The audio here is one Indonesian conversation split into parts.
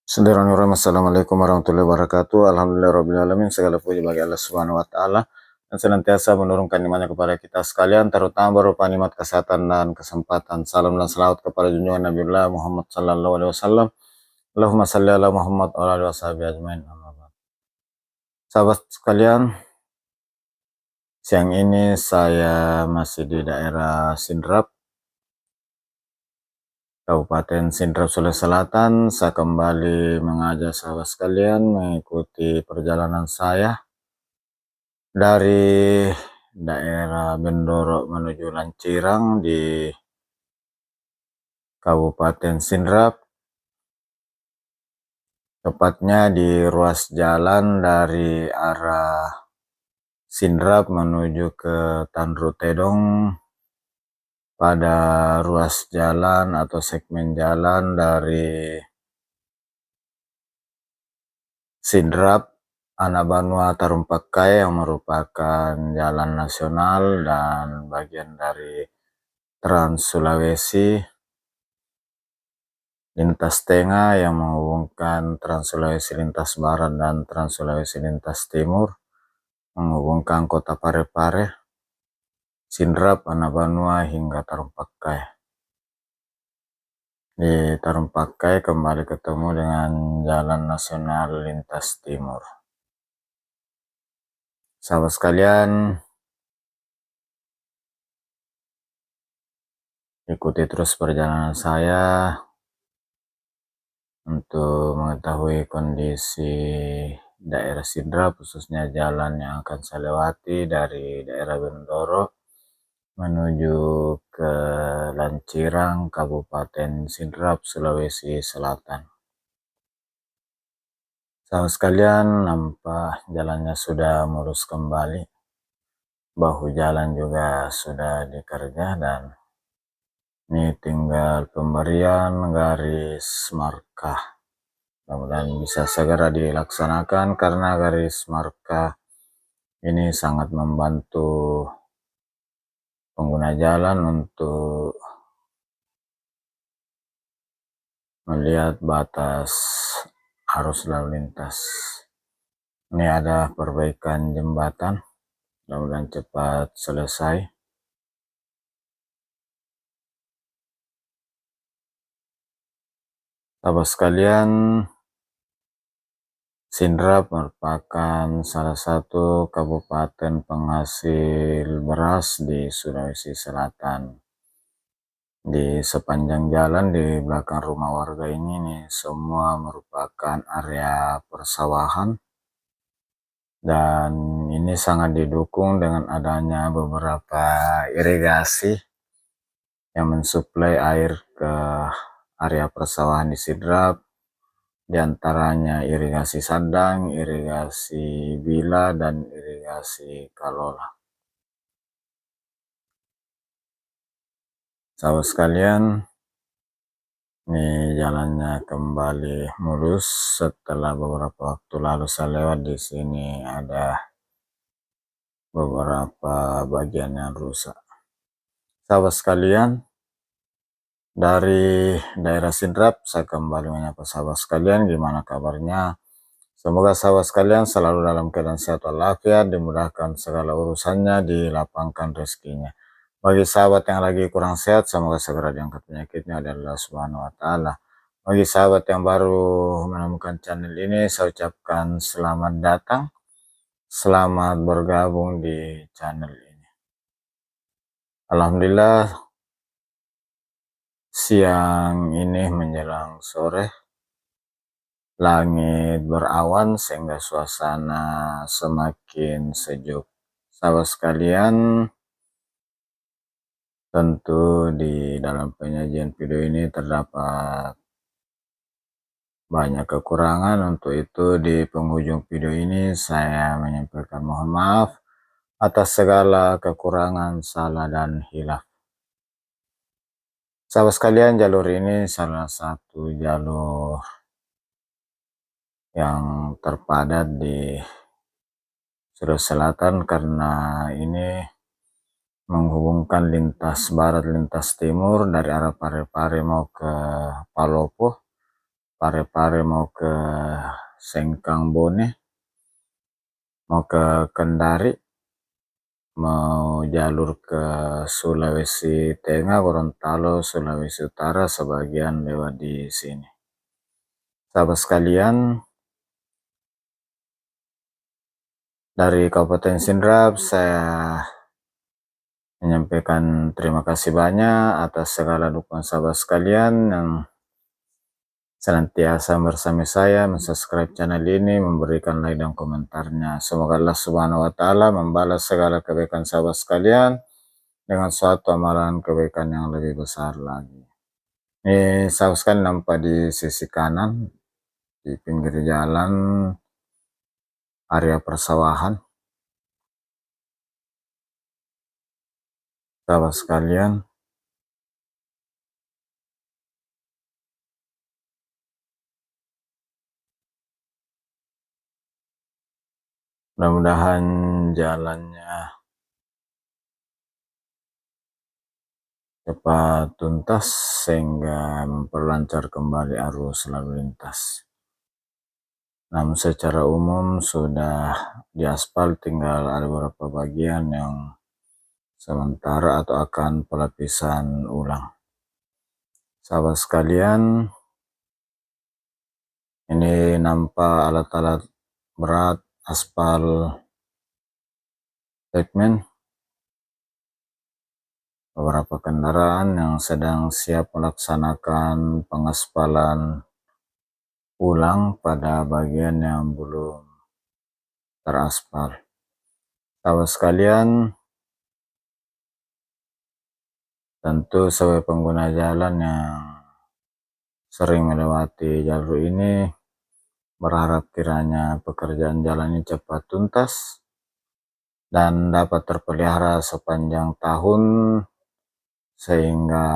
Bismillahirrahmanirrahim. Assalamualaikum warahmatullahi wabarakatuh. Alhamdulillahirrahmanirrahim. Segala puji bagi Allah Subhanahu wa Ta'ala dan senantiasa menurunkan nikmatnya kepada kita sekalian, terutama berupa nikmat kesehatan dan kesempatan. Salam dan salawat kepada junjungan Nabiullah Muhammad sallallahu alaihi wasallam. Allahumma salli ala Muhammad wa ala alihi washabihi ajmain. Amma ba'd. Sahabat sekalian, siang ini saya masih di daerah Sindrap, Kabupaten Sindrap, Sulawesi Selatan. Saya kembali mengajak sahabat sekalian mengikuti perjalanan saya dari daerah Bendoro menuju Lancirang di Kabupaten Sindrap, tepatnya di ruas jalan dari arah Sindrap menuju ke Tanrutedong. Pada ruas jalan atau segmen jalan dari Sindrap Anabanua Tarumpakai yang merupakan jalan nasional dan bagian dari Trans Sulawesi lintas tengah yang menghubungkan Trans Sulawesi lintas barat dan Trans Sulawesi lintas timur, menghubungkan kota Parepare, Sindrap, Anabanua hingga Tarumpakai. Di Tarumpakai kembali ketemu dengan jalan nasional lintas timur. Sahabat sekalian, ikuti terus perjalanan saya untuk mengetahui kondisi daerah Sindrap, khususnya jalan yang akan saya lewati dari daerah Bendoro menuju ke Lancirang, Kabupaten Sindrap, Sulawesi Selatan. Sahabat sekalian, nampak jalannya sudah mulus kembali, bahu jalan juga sudah dikerja dan ini tinggal pemberian garis markah. Mudah-mudahan bisa segera dilaksanakan karena garis markah ini sangat membantu pengguna jalan untuk melihat batas arus lalu lintas. Ini ada perbaikan jembatan, mudah-mudahan cepat selesai. Sahabat sekalian, Sindrap merupakan salah satu kabupaten penghasil beras di Sulawesi Selatan. Di sepanjang jalan di belakang rumah warga ini nih, semua merupakan area persawahan dan ini sangat didukung dengan adanya beberapa irigasi yang mensuplai air ke area persawahan di Sindrap, diantaranya irigasi Sandang, irigasi Bila, dan irigasi Kalola. Sahabat sekalian, ini jalannya kembali mulus setelah beberapa waktu lalu saya lewat di sini ada beberapa bagian yang rusak. Sahabat sekalian, dari daerah Sindrap saya kembali menyapa sahabat sekalian, gimana kabarnya? Semoga sahabat sekalian selalu dalam keadaan sehat walafiat, dimudahkan segala urusannya, dilapangkan rezekinya. Bagi sahabat yang lagi kurang sehat, semoga segera diangkat penyakitnya oleh Allah Subhanahu wa Ta'ala. Bagi sahabat yang baru menemukan channel ini, saya ucapkan selamat datang, selamat bergabung di channel ini. Alhamdulillah, siang ini menjelang sore, langit berawan sehingga suasana semakin sejuk. Sahabat sekalian, tentu di dalam penyajian video ini terdapat banyak kekurangan. Untuk itu di penghujung video ini saya menyampaikan mohon maaf atas segala kekurangan, salah, dan hilaf. Sahabat sekalian, jalur ini salah satu jalur yang terpadat di Sulawesi Selatan karena ini menghubungkan lintas barat lintas timur dari arah Parepare mau ke Palopo, Pare-Pare mau ke Sengkang Bone, mau ke Kendari, mau jalur ke Sulawesi Tengah, Gorontalo, Sulawesi Utara, sebagian lewat di sini. Sahabat sekalian, dari Kabupaten Sidrap saya menyampaikan terima kasih banyak atas segala dukungan sahabat sekalian yang senantiasa bersama saya, mensubscribe channel ini, memberikan like dan komentarnya. Semoga Allah Subhanahu wa Ta'ala membalas segala kebaikan sahabat sekalian dengan suatu amalan kebaikan yang lebih besar lagi. Ini sahabat sekalian nampak di sisi kanan, di pinggir jalan, area persawahan. Sahabat sekalian, mudah-mudahan jalannya cepat tuntas sehingga memperlancar kembali arus lalu lintas. Namun secara umum sudah diaspal, tinggal ada beberapa bagian yang sementara atau akan pelapisan ulang. Sahabat sekalian, ini nampak alat-alat berat aspal pavement, beberapa kendaraan yang sedang siap melaksanakan pengaspalan ulang pada bagian yang belum teraspal. Sahabat sekalian, tentu sebagai pengguna jalan yang sering melewati jalur ini, berharap kiranya pekerjaan jalan ini cepat tuntas dan dapat terpelihara sepanjang tahun sehingga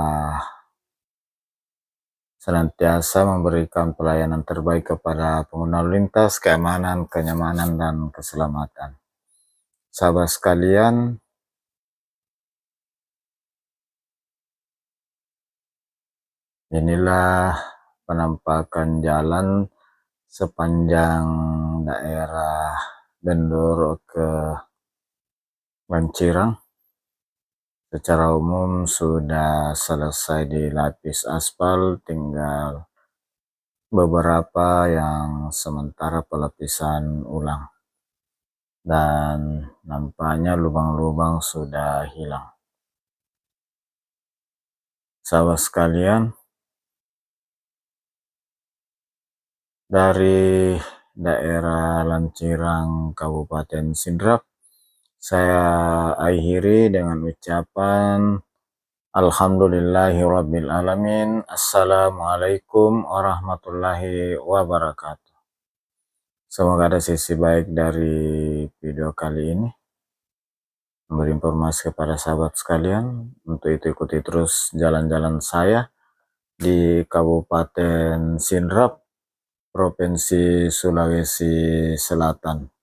senantiasa memberikan pelayanan terbaik kepada pengguna lalu lintas, keamanan, kenyamanan, dan keselamatan. Sahabat sekalian, inilah penampakan jalan sepanjang daerah Bendoro ke Lancirang. Secara umum sudah selesai dilapis aspal, tinggal beberapa yang sementara pelapisan ulang. Dan nampaknya lubang-lubang sudah hilang. Sahabat sekalian, dari daerah Lancirang Kabupaten Sidrap, saya akhiri dengan ucapan Alhamdulillahirabbil alamin. Assalamualaikum warahmatullahi wabarakatuh. Semoga ada sisi baik dari video kali ini, memberi informasi kepada sahabat sekalian. Untuk itu ikuti terus jalan-jalan saya di Kabupaten Sidrap, Provinsi Sulawesi Selatan.